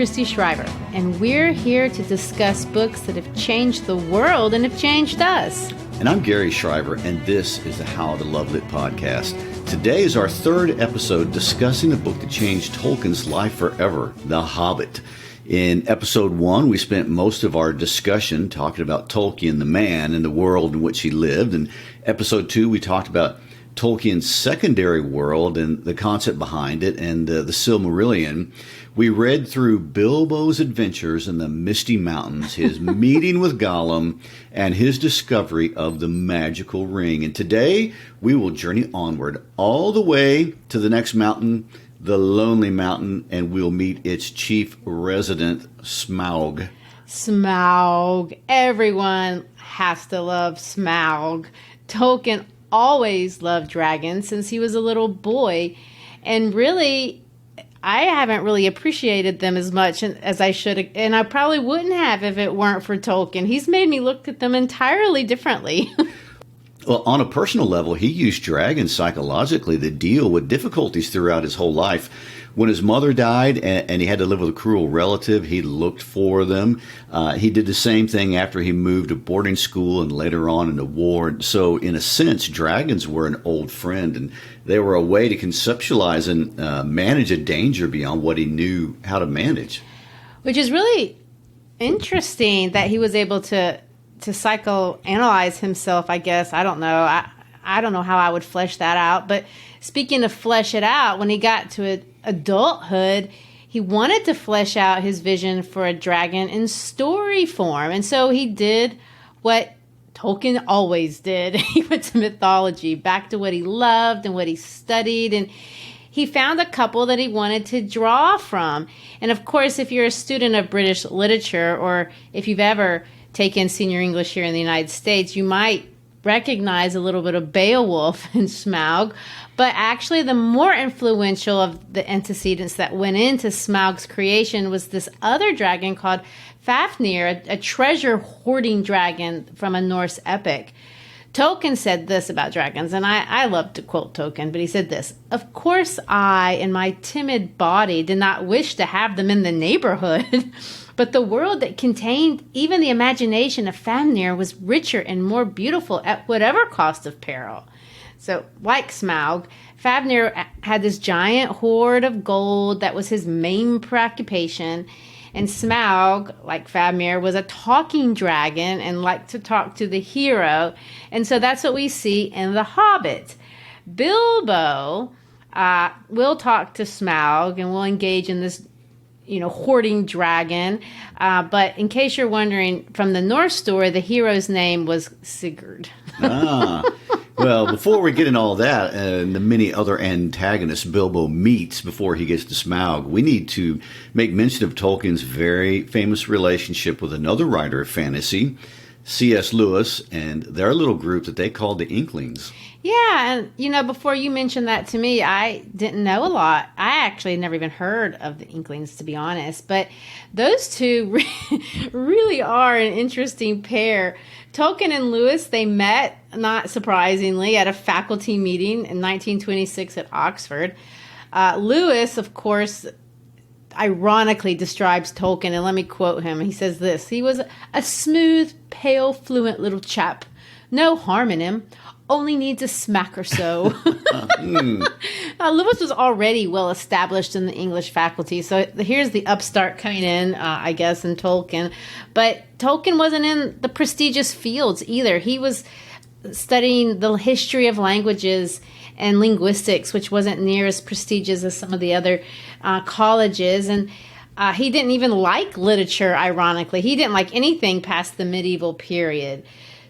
Christy Shriver, and we're here to discuss books that have changed the world and have changed us. And I'm Gary Shriver, and this is the How to Love Lit podcast. Today is our third episode discussing the book that changed Tolkien's life forever, The Hobbit. In episode 1, we spent most of our discussion talking about Tolkien, the man, and the world in which he lived. In episode 2, we talked about Tolkien's secondary world and the concept behind it, and the Silmarillion. We read through Bilbo's adventures in the Misty Mountains, his meeting with Gollum, and his discovery of the magical ring. And today, we will journey onward all the way to the next mountain, the Lonely Mountain, and we'll meet its chief resident, Smaug. Smaug. Everyone has to love Smaug. Tolkien always loved dragons since he was a little boy, and really, I haven't really appreciated them as much as I should, and I probably wouldn't have if it weren't for Tolkien. He's made me look at them entirely differently. Well, on a personal level, he used dragons psychologically to deal with difficulties throughout his whole life. When his mother died and he had to live with a cruel relative, he looked for them. He did the same thing after he moved to boarding school and later on in the war. So in a sense, dragons were an old friend, and they were a way to conceptualize and manage a danger beyond what he knew how to manage. Which is really interesting that he was able to psychoanalyze himself, I guess. I don't know. I don't know how I would flesh that out. But speaking of flesh it out, when he got to adulthood, he wanted to flesh out his vision for a dragon in story form. And so he did what Tolkien always did. He went to mythology, back to what he loved and what he studied. And he found a couple that he wanted to draw from. And of course, if you're a student of British literature, or if you've ever taken senior English here in the United States, you might recognize a little bit of Beowulf and Smaug, but actually the more influential of the antecedents that went into Smaug's creation was this other dragon called Fafnir, a treasure hoarding dragon from a Norse epic. Tolkien said this about dragons, and I love to quote Tolkien, but he said this: "Of course I, in my timid body, did not wish to have them in the neighborhood." But the world that contained even the imagination of Fafnir was richer and more beautiful at whatever cost of peril. So, like Smaug, Fafnir had this giant hoard of gold that was his main preoccupation. And Smaug, like Fafnir, was a talking dragon and liked to talk to the hero. And so that's what we see in The Hobbit. Bilbo will talk to Smaug and will engage in this hoarding dragon. But in case you're wondering, from the Norse story, the hero's name was Sigurd. Well, before we get into all that and the many other antagonists Bilbo meets before he gets to Smaug, we need to make mention of Tolkien's very famous relationship with another writer of fantasy, C.S. Lewis, and their little group that they called the Inklings. Yeah, and before you mentioned that to me, I didn't know a lot. I actually never even heard of the Inklings, to be honest. But those two really are an interesting pair. Tolkien and Lewis, they met, not surprisingly, at a faculty meeting in 1926 at Oxford. Lewis, of course, ironically describes Tolkien, and let me quote him. He says this: "He was a smooth, pale, fluent little chap. No harm in him. Only needs a smack or so." Lewis was already well established in the English faculty, so here's the upstart coming in, I guess, in Tolkien. But Tolkien wasn't in the prestigious fields either. He was studying the history of languages and linguistics, which wasn't near as prestigious as some of the other colleges. And he didn't even like literature, ironically. He didn't like anything past the medieval period.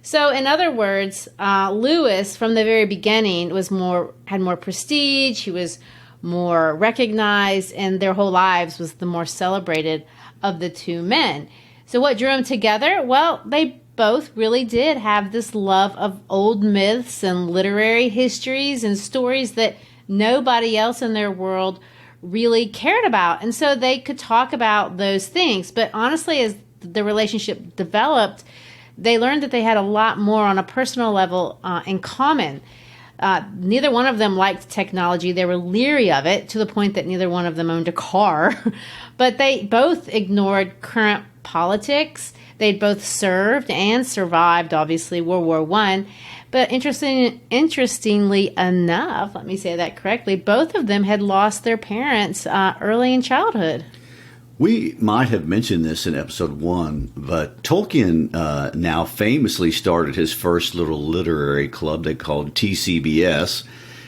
So, in other words, Lewis, from the very beginning, had more prestige. He was more recognized, and their whole lives was the more celebrated of the two men. So, what drew them together? Well, they both really did have this love of old myths and literary histories and stories that nobody else in their world really cared about. And so they could talk about those things. But honestly, as the relationship developed, they learned that they had a lot more on a personal level in common. Neither one of them liked technology. They were leery of it to the point that neither one of them owned a car. But they both ignored current politics. They'd both served and survived, obviously, World War I. But interestingly enough, let me say that correctly, both of them had lost their parents early in childhood. We might have mentioned this in episode 1, but Tolkien now famously started his first little literary club they called TCBS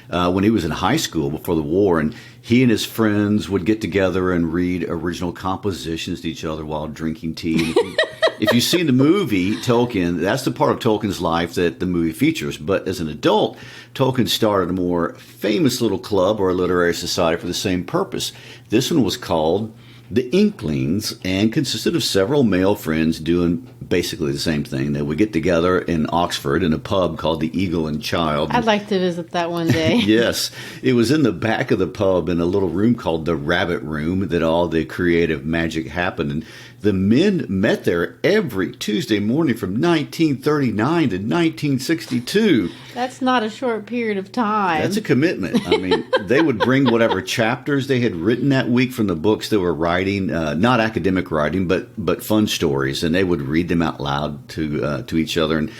when he was in high school before the war. And he and his friends would get together and read original compositions to each other while drinking tea. If you've seen the movie Tolkien, that's the part of Tolkien's life that the movie features. But as an adult, Tolkien started a more famous little club or a literary society for the same purpose. This one was called the Inklings and consisted of several male friends doing basically the same thing. They would get together in Oxford in a pub called the Eagle and Child. I'd like to visit that one day. Yes. It was in the back of the pub in a little room called the Rabbit Room that all the creative magic happened. And the men met there every Tuesday morning from 1939 to 1962. That's not a short period of time. That's a commitment. I mean, they would bring whatever chapters they had written that week from the books they were writing, not academic writing, but fun stories, and they would read them out loud to each other. And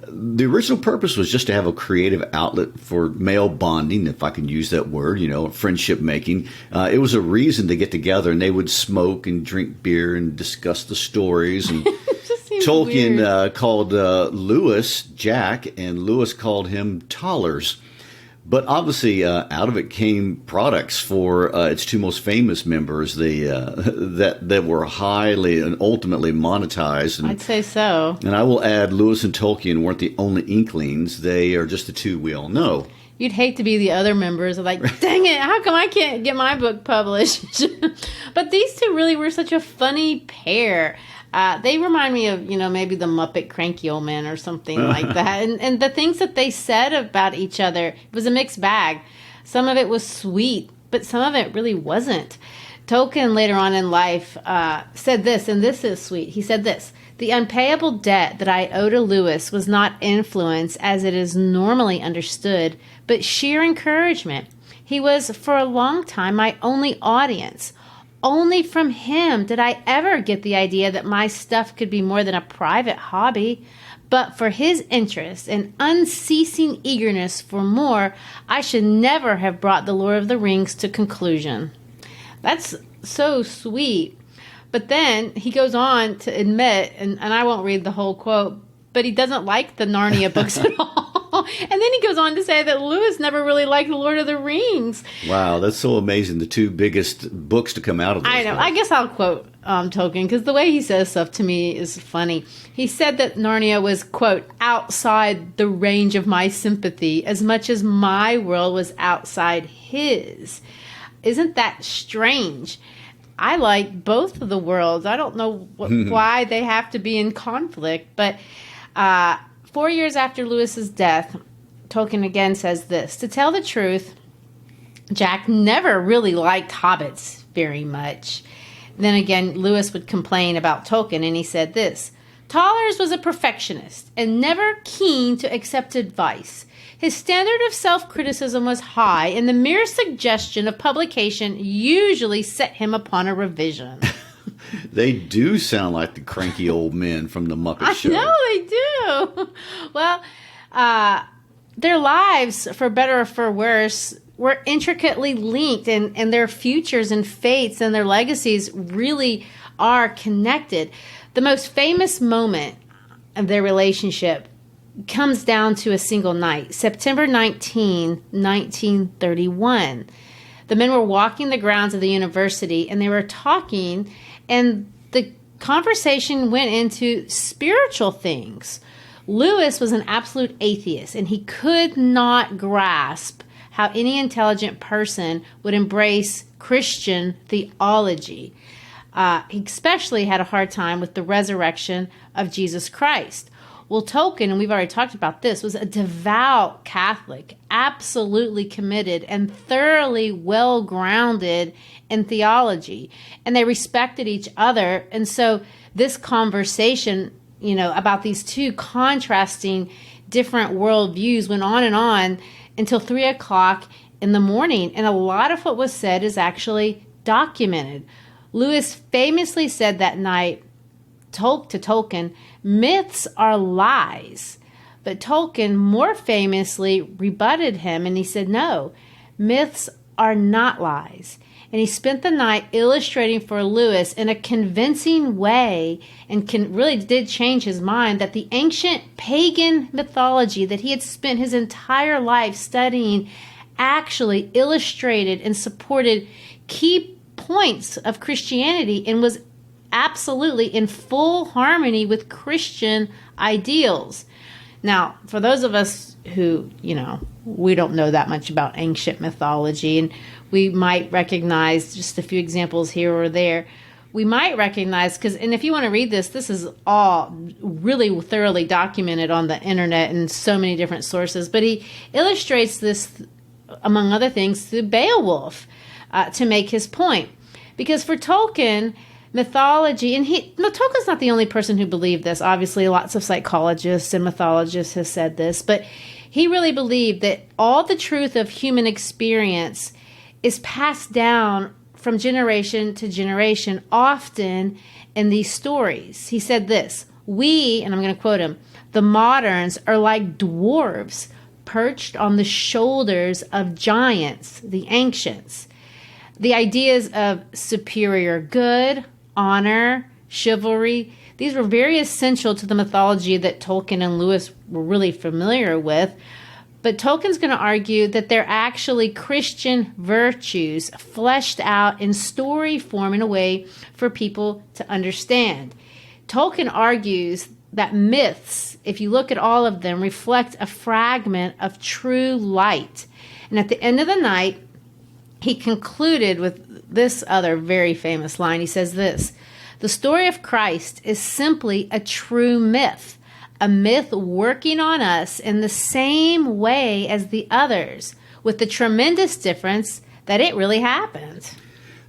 the original purpose was just to have a creative outlet for male bonding, if I can use that word, friendship making. It was a reason to get together, and they would smoke and drink beer and discuss the stories. And Tolkien called Lewis Jack, and Lewis called him Tollers. But obviously, out of it came products for its two most famous members, that were highly and ultimately monetized. And, I'd say so. And I will add, Lewis and Tolkien weren't the only Inklings. They are just the two we all know. You'd hate to be the other members, like, dang it, how come I can't get my book published? But these two really were such a funny pair. They remind me of, maybe the Muppet Cranky Old Man or something like that. And the things that they said about each other, it was a mixed bag. Some of it was sweet, but some of it really wasn't. Tolkien later on in life said this, and this is sweet. He said this: "The unpayable debt that I owe to Lewis was not influence as it is normally understood, but sheer encouragement. He was for a long time my only audience. Only from him did I ever get the idea that my stuff could be more than a private hobby. But for his interest and unceasing eagerness for more, I should never have brought The Lord of the Rings to conclusion." That's so sweet. But then he goes on to admit, and I won't read the whole quote, but he doesn't like the Narnia books at all. And then he goes on to say that Lewis never really liked The Lord of the Rings. Wow, that's so amazing. The two biggest books to come out of those I know. books. I guess I'll quote Tolkien, because the way he says stuff to me is funny. He said that Narnia was, quote, outside the range of my sympathy as much as my world was outside his. Isn't that strange? I like both of the worlds. I don't know why they have to be in conflict, but 4 years after Lewis's death, Tolkien again says this: "To tell the truth, Jack never really liked hobbits very much." Then again, Lewis would complain about Tolkien, and he said this: "Tollers was a perfectionist and never keen to accept advice. His standard of self-criticism was high, and the mere suggestion of publication usually set him upon a revision." They do sound like the cranky old men from the Muppet Show. No, they do. Well, their lives, for better or for worse, were intricately linked, and their futures and fates and their legacies really are connected. The most famous moment of their relationship comes down to a single night, September 19, 1931. The men were walking the grounds of the university, and they were talking, and the conversation went into spiritual things. Lewis was an absolute atheist, and he could not grasp how any intelligent person would embrace Christian theology. He especially had a hard time with the resurrection of Jesus Christ. Well, Tolkien, and we've already talked about this, was a devout Catholic, absolutely committed and thoroughly well-grounded in theology. And they respected each other. And so this conversation, about these two contrasting different worldviews went on and on. until 3 o'clock in the morning. And a lot of what was said is actually documented. Lewis famously said that night to Tolkien, myths are lies. But Tolkien more famously rebutted him, and he said, no, myths are not lies. And he spent the night illustrating for Lewis in a convincing way, and really did change his mind, that the ancient pagan mythology that he had spent his entire life studying actually illustrated and supported key points of Christianity and was absolutely in full harmony with Christian ideals. Now, for those of us who, we don't know that much about ancient mythology, and we might recognize just a few examples here or there. We might recognize, and if you want to read this is all really thoroughly documented on the internet and so many different sources, but he illustrates this, among other things, through Beowulf to make his point. Because for Tolkien, mythology, and Tolkien's not the only person who believed this. Obviously, lots of psychologists and mythologists have said this, but he really believed that all the truth of human experience is passed down from generation to generation, often in these stories. He said this, we, and I'm going to quote him, the moderns are like dwarves perched on the shoulders of giants, the ancients. The ideas of superior good, honor, chivalry, these were very essential to the mythology that Tolkien and Lewis were really familiar with. But Tolkien's going to argue that they're actually Christian virtues fleshed out in story form in a way for people to understand. Tolkien argues that myths, if you look at all of them, reflect a fragment of true light. And at the end of the night, he concluded with this other very famous line. He says this, the story of Christ is simply a true myth, a myth working on us in the same way as the others, with the tremendous difference that it really happened.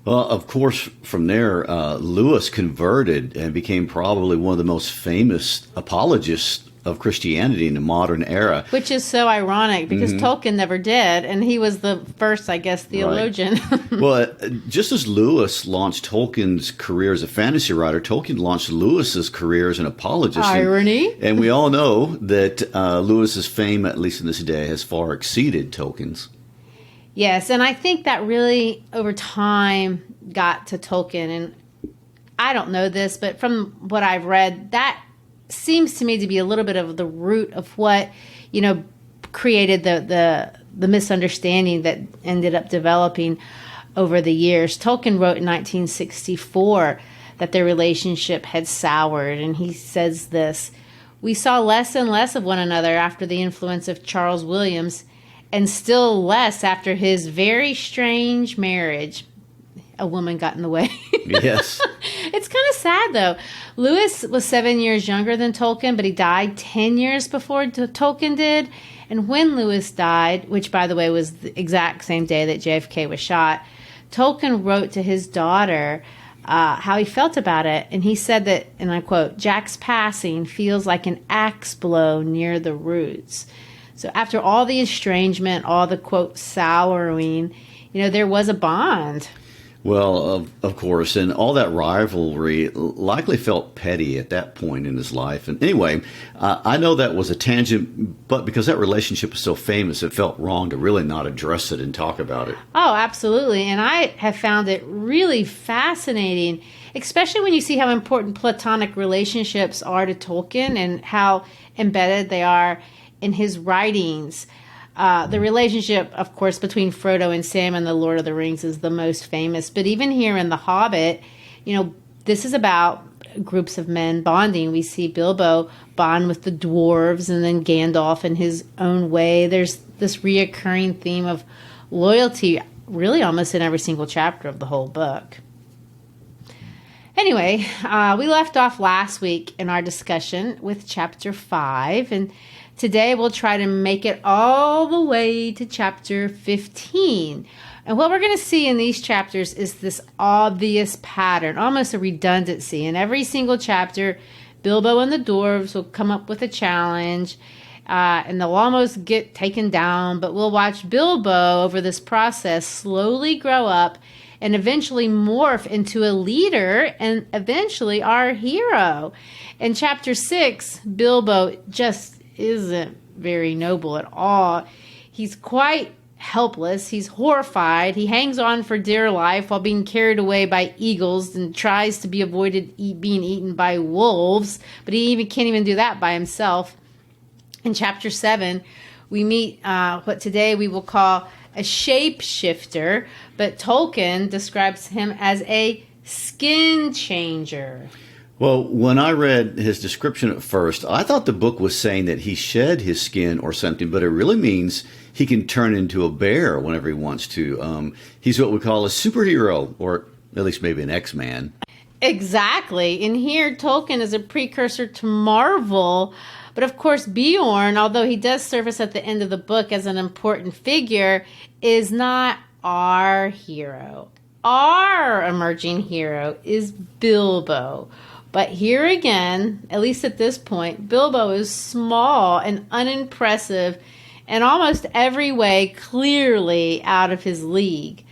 Well, of course, from there, Lewis converted and became probably one of the most famous apologists of Christianity in the modern era. Which is so ironic because Tolkien never did, and he was the first, I guess, theologian. Right. Well, just as Lewis launched Tolkien's career as a fantasy writer, Tolkien launched Lewis's career as an apologist. Irony. And we all know that Lewis's fame, at least in this day, has far exceeded Tolkien's. Yes, and I think that really, over time, got to Tolkien. And I don't know this, but from what I've read, that seems to me to be a little bit of the root of what, created the misunderstanding that ended up developing over the years. Tolkien wrote in 1964 that their relationship had soured, and he says this, we saw less and less of one another after the influence of Charles Williams, and still less after his very strange marriage. A woman got in the way. Yes. It's kind of sad, though. Lewis was 7 years younger than Tolkien, but he died 10 years before Tolkien did. And when Lewis died, which, by the way, was the exact same day that JFK was shot, Tolkien wrote to his daughter how he felt about it. And he said that, and I quote, Jack's passing feels like an axe blow near the roots. So after all the estrangement, all the, quote, souring, there was a bond. Well, of course, and all that rivalry likely felt petty at that point in his life. And anyway, I know that was a tangent, but because that relationship is so famous, it felt wrong to really not address it and talk about it. Oh, absolutely. And I have found it really fascinating, especially when you see how important platonic relationships are to Tolkien and how embedded they are in his writings. The relationship, of course, between Frodo and Sam in The Lord of the Rings is the most famous. But even here in The Hobbit, this is about groups of men bonding. We see Bilbo bond with the dwarves and then Gandalf in his own way. There's this reoccurring theme of loyalty really almost in every single chapter of the whole book. Anyway, we left off last week in our discussion with Chapter 5, and today we'll try to make it all the way to Chapter 15. And what we're going to see in these chapters is this obvious pattern, almost a redundancy. In every single chapter, Bilbo and the dwarves will come up with a challenge. and they'll almost get taken down, but we'll watch Bilbo over this process slowly grow up and eventually morph into a leader and eventually our hero. In chapter 6, Bilbo just isn't very noble at all. He's quite helpless. He's horrified. He hangs on for dear life while being carried away by eagles and tries to be avoided being eaten by wolves, but he can't even do that by himself. In chapter 7, we meet what today we will call a shapeshifter, but Tolkien describes him as a skin changer. Well, when I read his description at first, I thought the book was saying that he shed his skin or something, but it really means he can turn into a bear whenever he wants to. He's what we call a superhero, or at least maybe an X-Man. Exactly. And here, Tolkien is a precursor to Marvel. But of course, Bjorn, although he does surface at the end of the book as an important figure, is not our hero. Our emerging hero is Bilbo. But here again, at least at this point, Bilbo is small and unimpressive and almost every way clearly out of his league.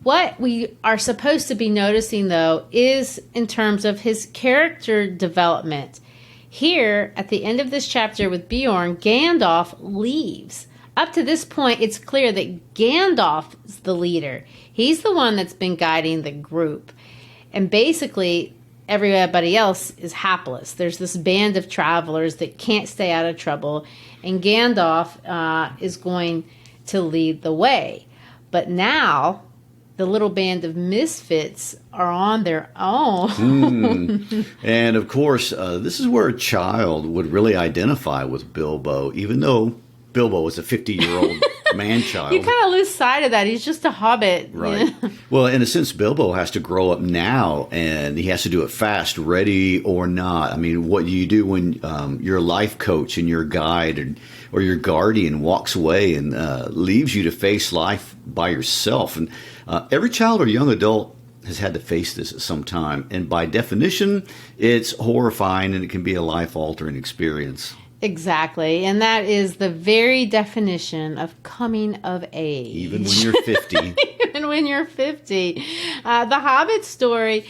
What we are supposed to be noticing, though, is in terms of his character development. Here, at the end of this chapter with Bjorn, Gandalf leaves. Up to this point, it's clear that Gandalf is the leader. He's the one that's been guiding the group. And basically, everybody else is hapless. There's this band of travelers that can't stay out of trouble, and Gandalf is going to lead the way. But now, the little band of misfits are on their own. And of course, this is where a child would really identify with Bilbo, even though Bilbo was a 50-year-old man-child. You kind of lose sight of that. He's just a hobbit. Right. Well, in a sense, Bilbo has to grow up now, and he has to do it fast, ready or not. I mean, what you do when your life coach and your guide or your guardian walks away and leaves you to face life by yourself. And every child or young adult has had to face this at some time. And by definition, it's horrifying, and it can be a life-altering experience. Exactly. And that is the very definition of coming of age. Even when you're 50. Even when you're 50. The Hobbit story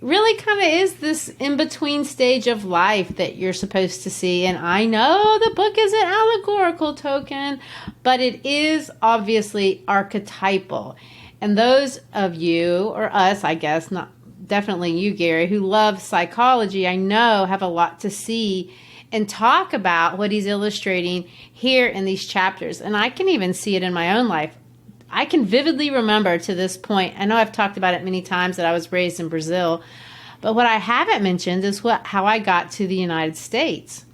really kind of is this in-between stage of life that you're supposed to see. And I know the book isn't allegorical, Tolkien, but it is obviously archetypal. And those of you, or us, I guess, not definitely you, Gary, who love psychology, I know have a lot to see and talk about what he's illustrating here in these chapters. And I can even see it in my own life. I can vividly remember to this point, I know I've talked about it many times that I was raised in Brazil, but what I haven't mentioned is how I got to the United States.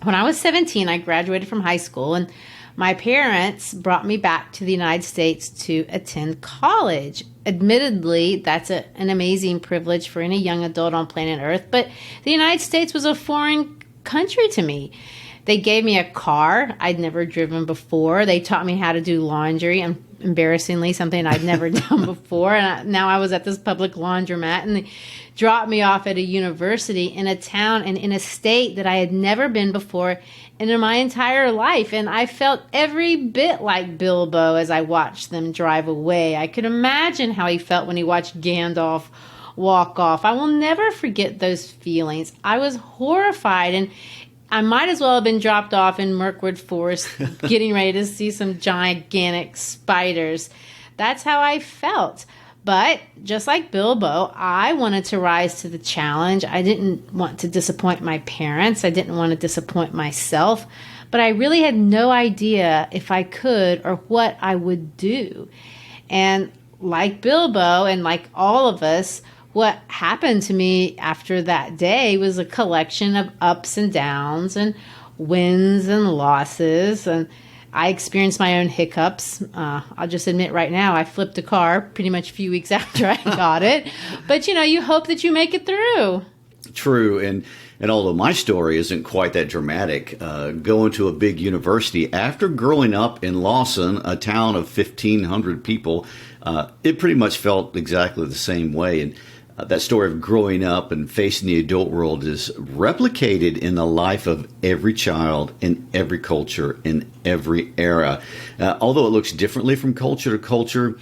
When I was 17, I graduated from high school, and my parents brought me back to the United States to attend college. Admittedly, that's an amazing privilege for any young adult on planet Earth, but the United States was a foreign country to me. They gave me a car I'd never driven before. They taught me how to do laundry, and embarrassingly, something I'd never done before. And now I was at this public laundromat, and they dropped me off at a university in a town and in a state that I had never been before in my entire life. And I felt every bit like Bilbo as I watched them drive away. I could imagine how he felt when he watched Gandalf walk off. I will never forget those feelings. I was horrified, and I might as well have been dropped off in Mirkwood Forest getting ready to see some gigantic spiders. That's how I felt. But just like Bilbo, I wanted to rise to the challenge. I didn't want to disappoint my parents. I didn't want to disappoint myself. But I really had no idea if I could or what I would do. And like Bilbo and like all of us, what happened to me after that day was a collection of ups and downs and wins and losses. And I experienced my own hiccups. I'll just admit right now, I flipped a car pretty much a few weeks after I got it. But, you hope that you make it through. True. And although my story isn't quite that dramatic, going to a big university after growing up in Lawson, a town of 1,500 people, it pretty much felt exactly the same way. And that story of growing up and facing the adult world is replicated in the life of every child in every culture in every era. Although it looks differently from culture to culture,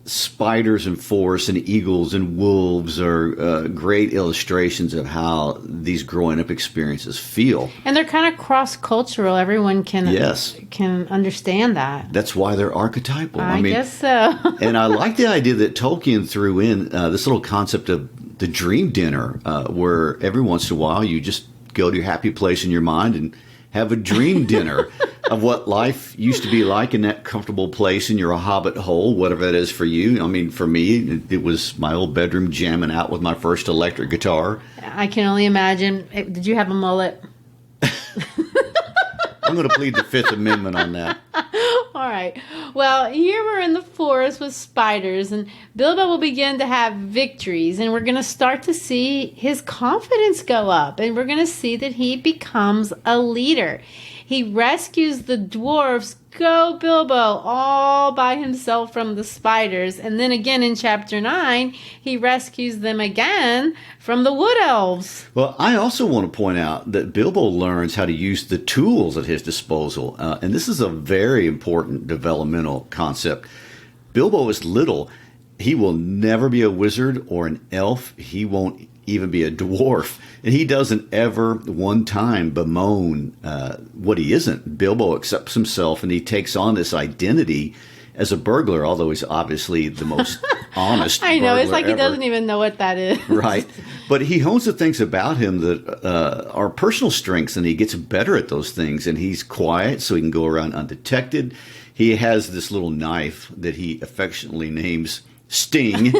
spiders and forests and eagles and wolves are great illustrations of how these growing up experiences feel. And they're kind of cross-cultural. Everyone can understand that. That's why they're archetypal. I mean, guess so. And I like the idea that Tolkien threw in this little concept of the dream dinner, where every once in a while you just go to your happy place in your mind and have a dream dinner of what life used to be like in that comfortable place in your Hobbit hole, whatever that is for you. I mean, for me, it was my old bedroom jamming out with my first electric guitar. I can only imagine. Did you have a mullet? I'm going to plead the Fifth Amendment on that. All right. Well, here we're in the forest with spiders, and Bilbo will begin to have victories, and we're going to start to see his confidence go up, and we're going to see that he becomes a leader. He rescues the dwarves, go Bilbo, all by himself from the spiders. And then again in chapter 9, he rescues them again from the wood elves. Well, I also want to point out that Bilbo learns how to use the tools at his disposal. And this is a very important developmental concept. Bilbo is little. He will never be a wizard or an elf. He won't even be a dwarf. And he doesn't ever one time bemoan what he isn't. Bilbo accepts himself and he takes on this identity as a burglar, although he's obviously the most honest I know, it's like ever. He doesn't even know what that is. Right. But he hones the things about him that are personal strengths, and he gets better at those things. And he's quiet so he can go around undetected. He has this little knife that he affectionately names Sting.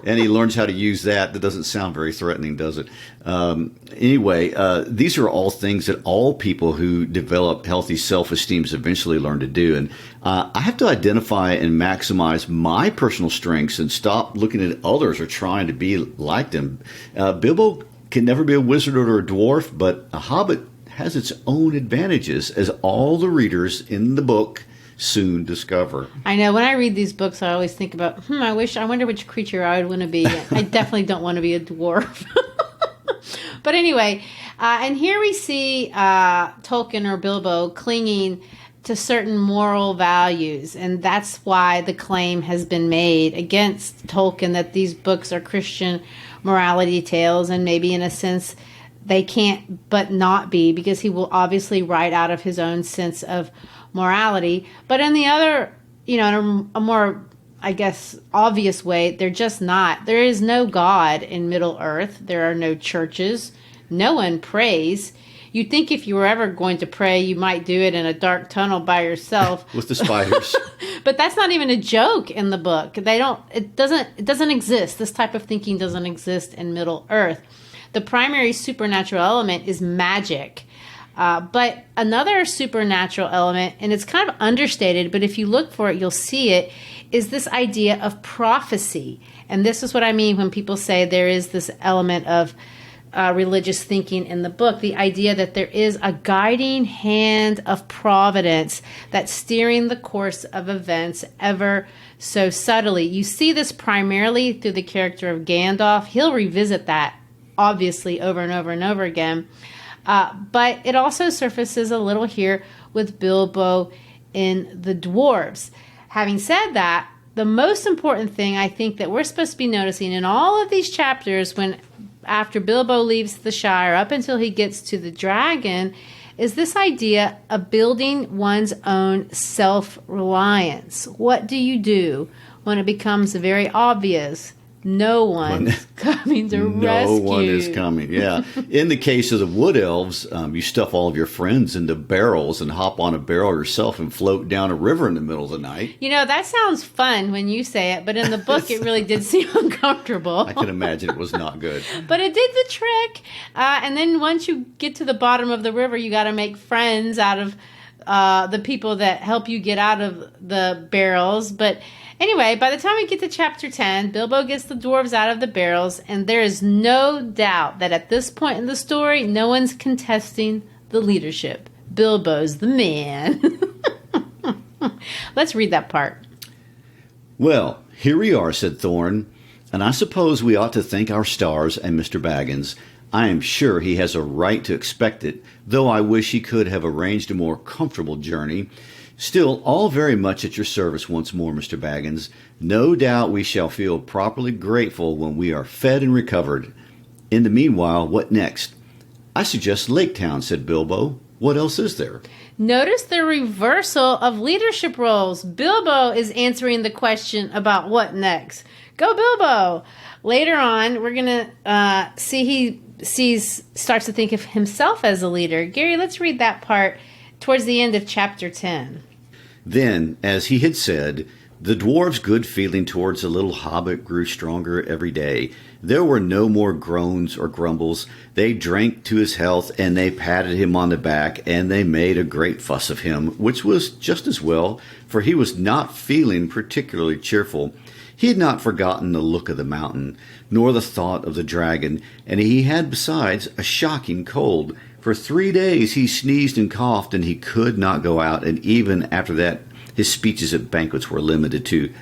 And he learns how to use that. That doesn't sound very threatening, does it? Anyway, these are all things that all people who develop healthy self-esteem eventually learn to do. And I have to identify and maximize my personal strengths and stop looking at others or trying to be like them. Bilbo can never be a wizard or a dwarf, but a hobbit has its own advantages, as all the readers in the book soon discover. I know. When I read these books, I always think about, I wonder which creature I would want to be. I definitely don't want to be a dwarf. But anyway, and here we see Tolkien or Bilbo clinging to certain moral values. And that's why the claim has been made against Tolkien that these books are Christian morality tales, and maybe in a sense they can't but not be, because he will obviously write out of his own sense of morality. But in the other, in a more, I guess, obvious way, they're just not. There is no God in Middle Earth. There are no churches. No one prays. You'd think if you were ever going to pray, you might do it in a dark tunnel by yourself. With the spiders. But that's not even a joke in the book. It doesn't exist. This type of thinking doesn't exist in Middle Earth. The primary supernatural element is magic. But another supernatural element, and it's kind of understated, but if you look for it, you'll see it, is this idea of prophecy. And this is what I mean when people say there is this element of religious thinking in the book, the idea that there is a guiding hand of providence that's steering the course of events ever so subtly. You see this primarily through the character of Gandalf. He'll revisit that, obviously, over and over and over again. But it also surfaces a little here with Bilbo in the dwarves. Having said that, the most important thing I think that we're supposed to be noticing in all of these chapters, after Bilbo leaves the Shire up until he gets to the dragon, is this idea of building one's own self-reliance. What do you do when it becomes very obvious no one is coming to rescue? No one is coming, yeah. In the case of the wood elves, you stuff all of your friends into barrels and hop on a barrel yourself and float down a river in the middle of the night. That sounds fun when you say it, but in the book it really did seem uncomfortable. I can imagine it was not good. But it did the trick. And then once you get to the bottom of the river, you got to make friends out of the people that help you get out of the barrels. But anyway, by the time we get to chapter 10, Bilbo gets the dwarves out of the barrels, and there is no doubt that at this point in the story, no one's contesting the leadership. Bilbo's the man. Let's read that part. Well, here we are, said Thorn. And I suppose we ought to thank our stars and Mr. Baggins. I am sure he has a right to expect it, though I wish he could have arranged a more comfortable journey. Still, all very much at your service once more, Mr. Baggins. No doubt we shall feel properly grateful when we are fed and recovered. In the meanwhile, what next? I suggest Lake Town, said Bilbo. What else is there? Notice the reversal of leadership roles. Bilbo is answering the question about what next. Go Bilbo! Later on, we're going to see he starts to think of himself as a leader. Gary, let's read that part towards the end of chapter 10. Then, as he had said, the dwarf's good feeling towards the little hobbit grew stronger every day. There were no more groans or grumbles. They drank to his health, and they patted him on the back, and they made a great fuss of him, which was just as well, for he was not feeling particularly cheerful. He had not forgotten the look of the mountain, nor the thought of the dragon, and he had besides a shocking cold. For 3 days he sneezed and coughed, and he could not go out, and even after that his speeches at banquets were limited to,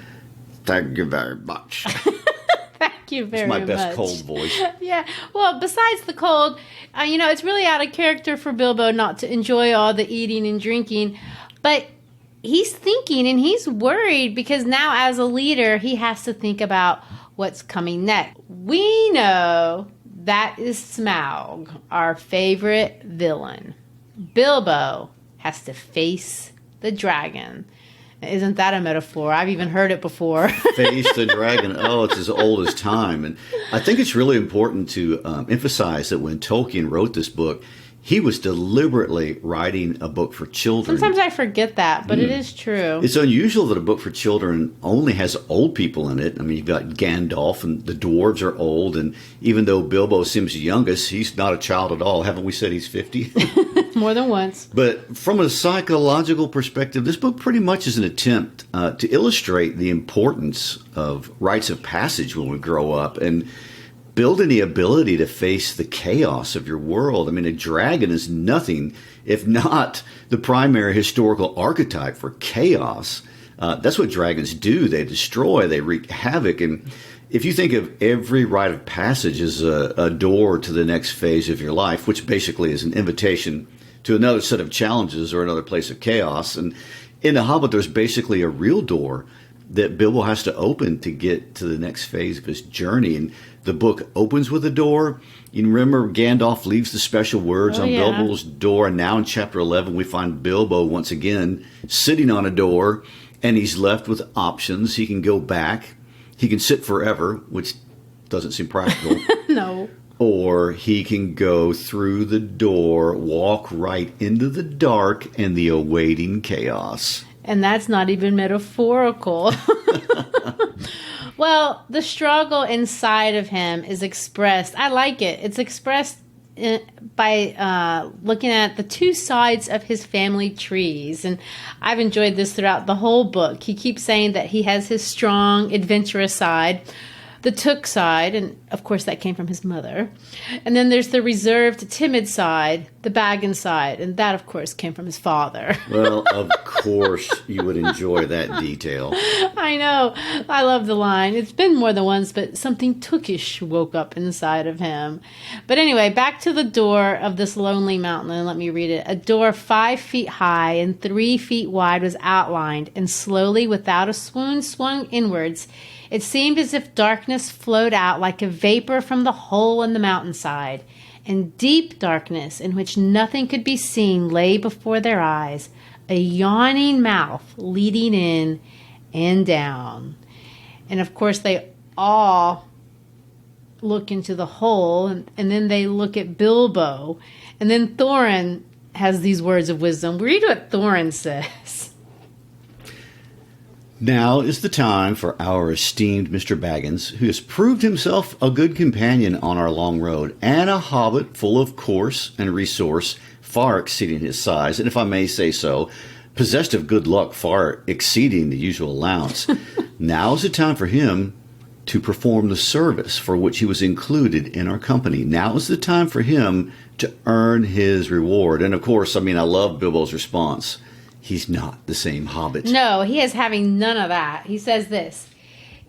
"Thank you very much." Thank you very much. It's my best cold voice. Yeah. Well, besides the cold, it's really out of character for Bilbo not to enjoy all the eating and drinking. But he's thinking and he's worried because now as a leader, he has to think about what's coming next. We know that is Smaug, our favorite villain. Bilbo has to face the dragon. Isn't that a metaphor? I've even heard it before. Face the dragon. Oh, it's as old as time. And I think it's really important to emphasize that when Tolkien wrote this book, he was deliberately writing a book for children. Sometimes I forget that, but it is true. It's unusual that a book for children only has old people in it. I mean, you've got Gandalf, and the dwarves are old. And even though Bilbo seems the youngest, he's not a child at all. Haven't we said he's 50? More than once. But from a psychological perspective, this book pretty much is an attempt to illustrate the importance of rites of passage when we grow up and building the ability to face the chaos of your world. I mean, a dragon is nothing if not the primary historical archetype for chaos. That's what dragons do. They destroy, they wreak havoc. And if you think of every rite of passage as a door to the next phase of your life, which basically is an invitation to another set of challenges or another place of chaos. And in The Hobbit, there's basically a real door that Bilbo has to open to get to the next phase of his journey. And the book opens with a door. You remember Gandalf leaves the special words on Bilbo's door. And now in chapter 11, we find Bilbo once again sitting on a door, and he's left with options. He can go back. He can sit forever, which doesn't seem practical. No. Or he can go through the door, walk right into the dark and the awaiting chaos. And that's not even metaphorical. Well, the struggle inside of him is expressed. I like it. It's expressed by looking at the two sides of his family trees. And I've enjoyed this throughout the whole book. He keeps saying that he has his strong, adventurous side, the Took side, and of course that came from his mother. And then there's the reserved, timid side, the Baggins side, and that of course came from his father. Well, of course you would enjoy that detail. I know. I love the line. It's been more than once, but something Tookish woke up inside of him. But anyway, back to the door of this lonely mountain, and let me read it. A door 5 feet high and 3 feet wide was outlined, and slowly, without a swoon, swung inwards. It seemed as if darkness flowed out like a vapor from the hole in the mountainside, and deep darkness in which nothing could be seen lay before their eyes, a yawning mouth leading in and down. And of course they all look into the hole, and then they look at Bilbo, and then Thorin has these words of wisdom. Read what Thorin says. Now is the time for our esteemed Mr. Baggins, who has proved himself a good companion on our long road, and a hobbit full of course and resource, far exceeding his size, and if I may say so, possessed of good luck far exceeding the usual allowance. Now is the time for him to perform the service for which he was included in our company. Now is the time for him to earn his reward. And of course, I love Bilbo's response. He's not the same hobbit. No, he is having none of that. He says this.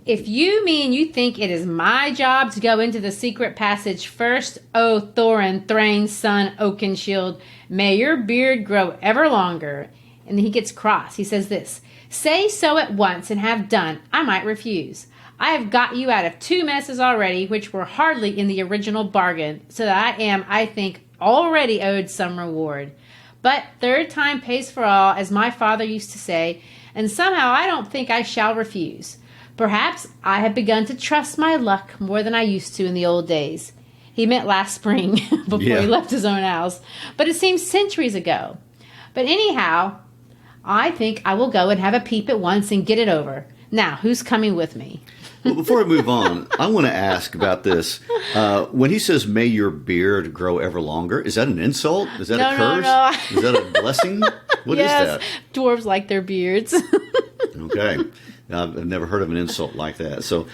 If you mean you think it is my job to go into the secret passage first, O Thorin, Thrain's son, Oakenshield, may your beard grow ever longer. And then he gets cross. He says this, say so at once and have done. I might refuse. I have got you out of 2 messes already, which were hardly in the original bargain, so that I am, I think, already owed some reward. But third time pays for all, as my father used to say, and somehow I don't think I shall refuse. Perhaps I have begun to trust my luck more than I used to in the old days. He meant last spring, before he left his own house. But it seems centuries ago. But anyhow, I think I will go and have a peep at once and get it over. Now, who's coming with me? Well, before I move on, I want to ask about this. When he says, may your beard grow ever longer, is that an insult? Is that a curse? No. Is that a blessing? What is that? Dwarves like their beards. Okay. I've never heard of an insult like that. So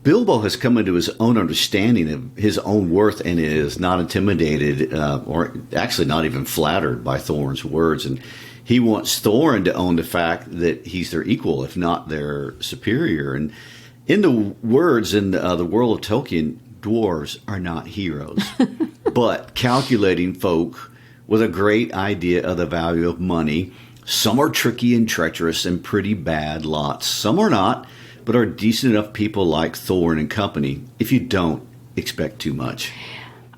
Bilbo has come into his own understanding of his own worth and is not intimidated or actually not even flattered by Thorin's words. And he wants Thorin to own the fact that he's their equal, if not their superior. And in the words in the world of Tolkien, dwarves are not heroes, but calculating folk with a great idea of the value of money. Some are tricky and treacherous and pretty bad lots. Some are not, but are decent enough people like Thorin and company if you don't expect too much.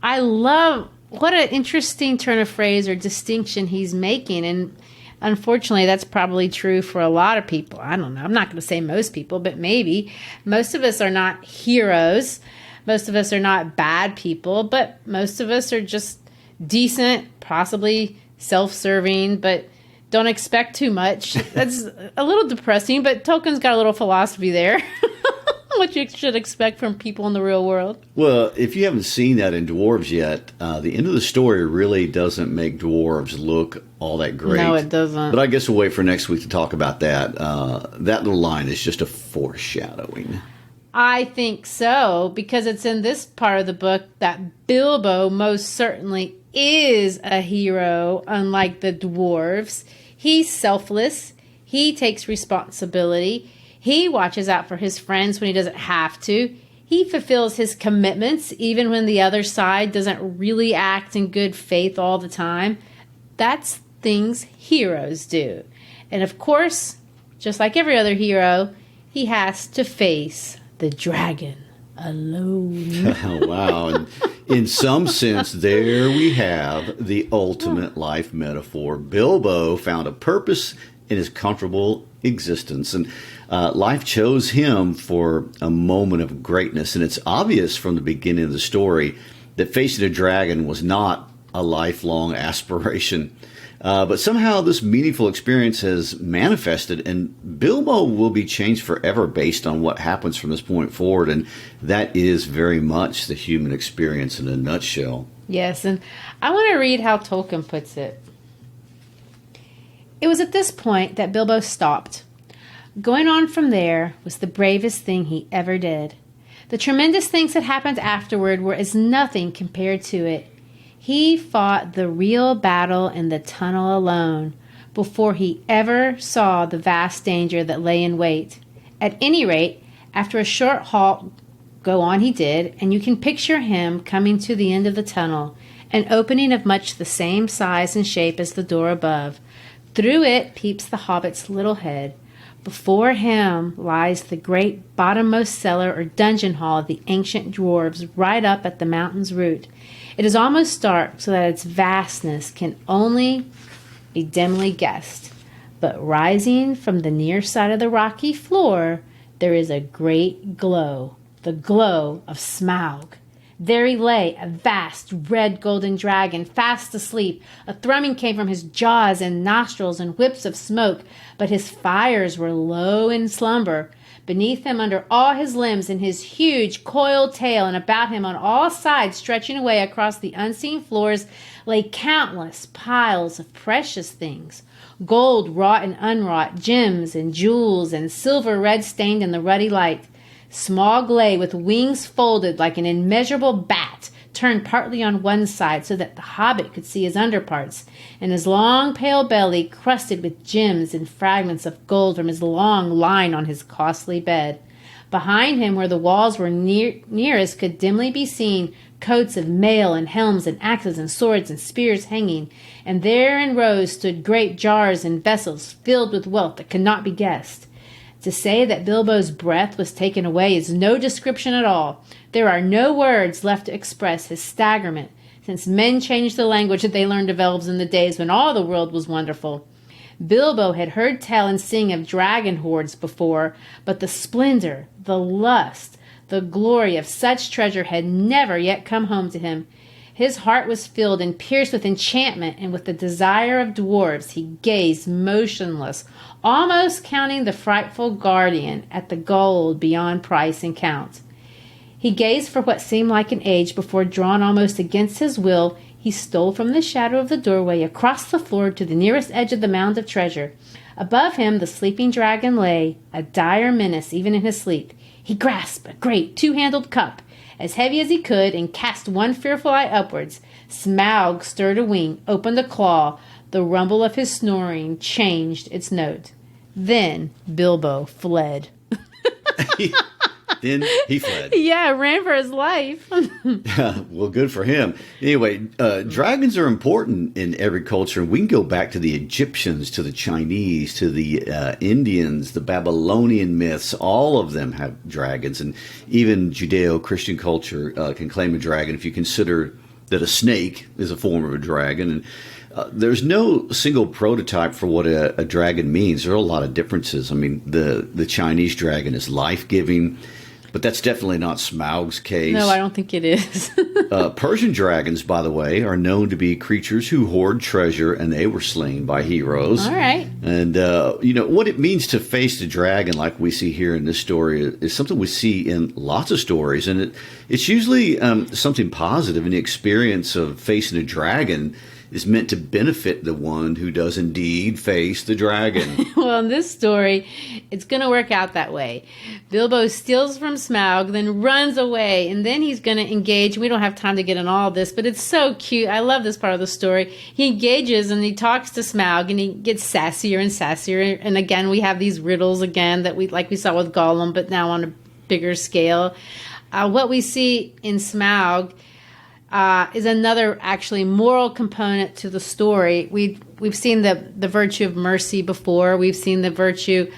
I love what an interesting turn of phrase or distinction he's making. And unfortunately, that's probably true for a lot of people. I don't know. I'm not going to say most people, but maybe. Most of us are not heroes. Most of us are not bad people, but most of us are just decent, possibly self-serving, but don't expect too much. That's a little depressing, but Tolkien's got a little philosophy there. What you should expect from people in the real world. Well, if you haven't seen that in Dwarves yet, the end of the story really doesn't make dwarves look all that great. No, it doesn't. But I guess we'll wait for next week to talk about that. That little line is just a foreshadowing. I think so, because it's in this part of the book that Bilbo most certainly is a hero, unlike the dwarves. He's selfless. He takes responsibility. He watches out for his friends when he doesn't have to. He fulfills his commitments even when the other side doesn't really act in good faith all the time. That's things heroes do. And of course, just like every other hero, he has to face the dragon alone. Wow. And in some sense, there we have the ultimate life metaphor. Bilbo found a purpose in his comfortable existence, and life chose him for a moment of greatness. And it's obvious from the beginning of the story that facing a dragon was not a lifelong aspiration. But somehow this meaningful experience has manifested, and Bilbo will be changed forever based on what happens from this point forward. And that is very much the human experience in a nutshell. Yes, and I want to read how Tolkien puts it. It was at this point that Bilbo stopped. Going on from there was the bravest thing he ever did. The tremendous things that happened afterward were as nothing compared to it. He fought the real battle in the tunnel alone before he ever saw the vast danger that lay in wait. At any rate, after a short halt, go on he did, and you can picture him coming to the end of the tunnel, an opening of much the same size and shape as the door above. Through it peeps the hobbit's little head. Before him lies the great bottommost cellar or dungeon hall of the ancient dwarves right up at the mountain's root. It is almost dark, so that its vastness can only be dimly guessed. But rising from the near side of the rocky floor, there is a great glow, the glow of Smaug. There he lay, a vast red golden dragon, fast asleep. A thrumming came from his jaws and nostrils and whips of smoke, but his fires were low in slumber. Beneath him, under all his limbs, in his huge coiled tail, and about him on all sides, stretching away across the unseen floors, lay countless piles of precious things. Gold wrought and unwrought, gems and jewels, and silver red stained in the ruddy light. Smaug lay with wings folded like an immeasurable bat, turned partly on one side so that the hobbit could see his underparts, and his long pale belly crusted with gems and fragments of gold from his long line on his costly bed. Behind him, where the walls were nearest, could dimly be seen coats of mail and helms and axes and swords and spears hanging, and there in rows stood great jars and vessels filled with wealth that could not be guessed. To say that Bilbo's breath was taken away is no description at all. There are no words left to express his staggerment, since men changed the language that they learned of elves in the days when all the world was wonderful. Bilbo had heard tell and sing of dragon hoards before, but the splendor, the lust, the glory of such treasure had never yet come home to him. His heart was filled and pierced with enchantment, and with the desire of dwarves he gazed motionless, almost counting the frightful guardian at the gold beyond price and count. He gazed for what seemed like an age before, drawn almost against his will, he stole from the shadow of the doorway across the floor to the nearest edge of the mound of treasure. Above him the sleeping dragon lay, a dire menace even in his sleep. He grasped a great two-handled cup, as heavy as he could, and cast one fearful eye upwards. Smaug stirred a wing, opened a claw. The rumble of his snoring changed its note. Then Bilbo fled. Then he fled. Yeah, ran for his life. Well, good for him. Anyway, dragons are important in every culture. We can go back to the Egyptians, to the Chinese, to the Indians, the Babylonian myths. All of them have dragons. And even Judeo-Christian culture can claim a dragon if you consider that a snake is a form of a dragon. And there's no single prototype for what a dragon means. There are a lot of differences. I mean, the Chinese dragon is life-giving, but that's definitely not Smaug's case. No, I don't think it is. Persian dragons, by the way, are known to be creatures who hoard treasure, and they were slain by heroes. All right. And, what it means to face the dragon, like we see here in this story, is something we see in lots of stories. And it's usually something positive, and the experience of facing a dragon is meant to benefit the one who does indeed face the dragon. Well, in this story, it's going to work out that way. Bilbo steals from Smaug, then runs away, and then he's going to engage. We don't have time to get in all this, but it's so cute. I love this part of the story. He engages and he talks to Smaug, and he gets sassier and sassier. And again, we have these riddles again that we saw with Gollum, but now on a bigger scale. What we see in Smaug is another actually moral component to the story. We've seen the virtue of mercy before. We've seen the virtue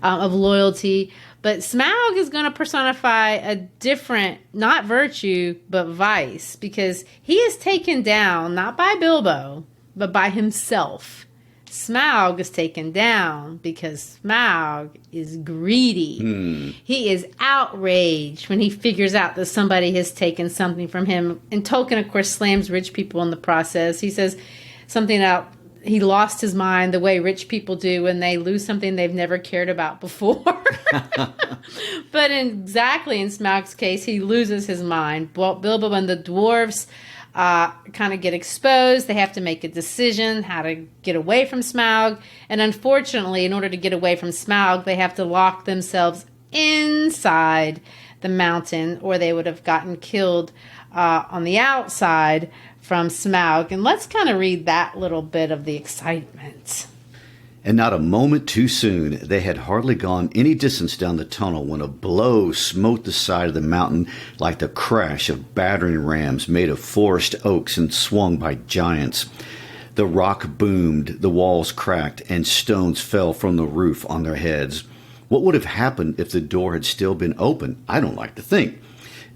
of loyalty. But Smaug is going to personify a different, not virtue, but vice, because he is taken down not by Bilbo, but by himself. Smaug is taken down because Smaug is greedy. He is outraged when he figures out that somebody has taken something from him. And Tolkien, of course, slams rich people in the process. He says something about he lost his mind the way rich people do when they lose something they've never cared about before. But in Smaug's case, he loses his mind. Bilbo and the dwarves kind of get exposed. They have to make a decision how to get away from Smaug. And unfortunately, in order to get away from Smaug, they have to lock themselves inside the mountain, or they would have gotten killed on the outside from Smaug. And let's kind of read that little bit of the excitement. And not a moment too soon, they had hardly gone any distance down the tunnel when a blow smote the side of the mountain like the crash of battering rams made of forest oaks and swung by giants. The rock boomed, the walls cracked, and stones fell from the roof on their heads. What would have happened if the door had still been open? I don't like to think.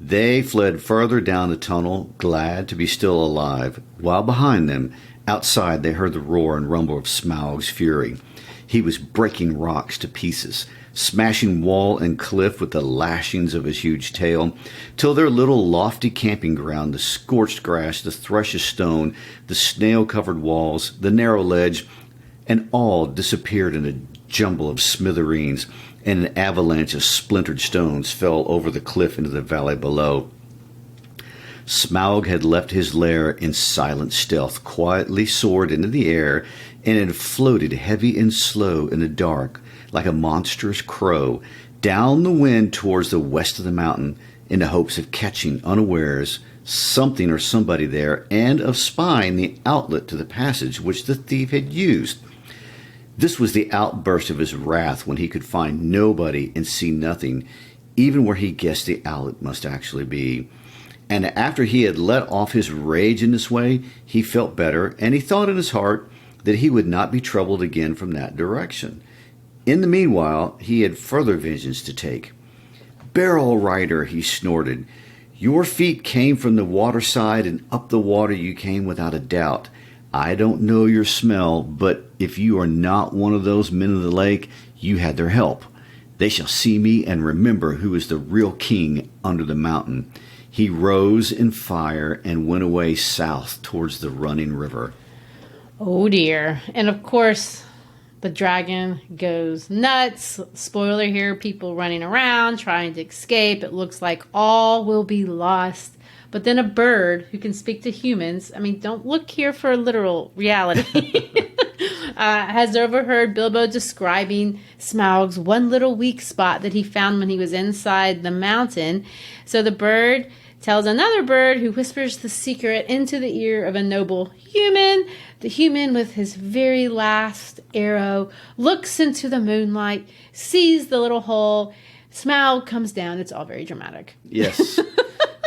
They fled further down the tunnel, glad to be still alive, while behind them, outside, they heard the roar and rumble of Smaug's fury. He was breaking rocks to pieces, smashing wall and cliff with the lashings of his huge tail, till their little lofty camping ground, the scorched grass, the thrush's stone, the snail-covered walls, the narrow ledge, and all disappeared in a jumble of smithereens, and an avalanche of splintered stones fell over the cliff into the valley below. Smaug had left his lair in silent stealth, quietly soared into the air, and had floated heavy and slow in the dark, like a monstrous crow, down the wind towards the west of the mountain, in the hopes of catching unawares something or somebody there, and of spying the outlet to the passage which the thief had used. This was the outburst of his wrath when he could find nobody and see nothing. even where he guessed the outlet must actually be. And after he had let off his rage in this way, he felt better, and he thought in his heart that he would not be troubled again from that direction. In the meanwhile, he had further vengeance to take. "Barrel rider," he snorted, "your feet came from the waterside, and up the water you came without a doubt. I don't know your smell, but if you are not one of those men of the lake, you had their help. They shall see me and remember who is the real king under the mountain." He rose in fire and went away south towards the running river. Oh dear. And of course, the dragon goes nuts. Spoiler here, people running around, trying to escape. It looks like all will be lost. But then a bird who can speak to humans, I mean, don't look here for a literal reality, has overheard Bilbo describing Smaug's one little weak spot that he found when he was inside the mountain. So the bird tells another bird, who whispers the secret into the ear of a noble human. The human, with his very last arrow, looks into the moonlight, sees the little hole. Smaug comes down. It's all very dramatic. Yes,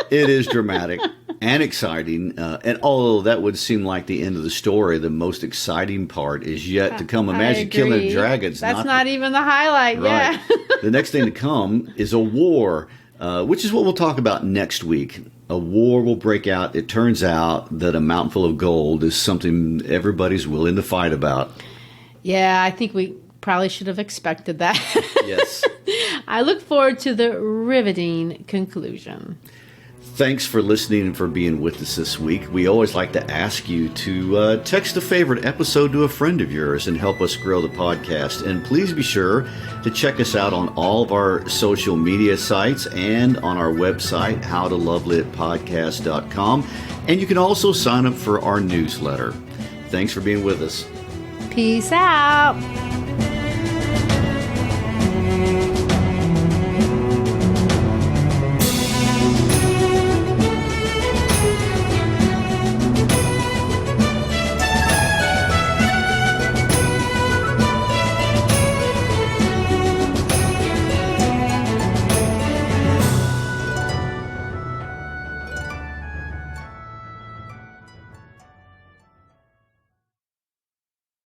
it is dramatic and exciting. And although that would seem like the end of the story, the most exciting part is yet to come. Imagine killing dragons. That's not even the highlight. Right. Yeah. The next thing to come is a war, which is what we'll talk about next week. A war will break out. It turns out that a mountain full of gold is something everybody's willing to fight about. Yeah, I think we probably should have expected that. Yes. I look forward to the riveting conclusion. Thanks for listening and for being with us this week. We always like to ask you to text a favorite episode to a friend of yours and help us grow the podcast. And please be sure to check us out on all of our social media sites and on our website, howtolovelitpodcast.com. And you can also sign up for our newsletter. Thanks for being with us. Peace out.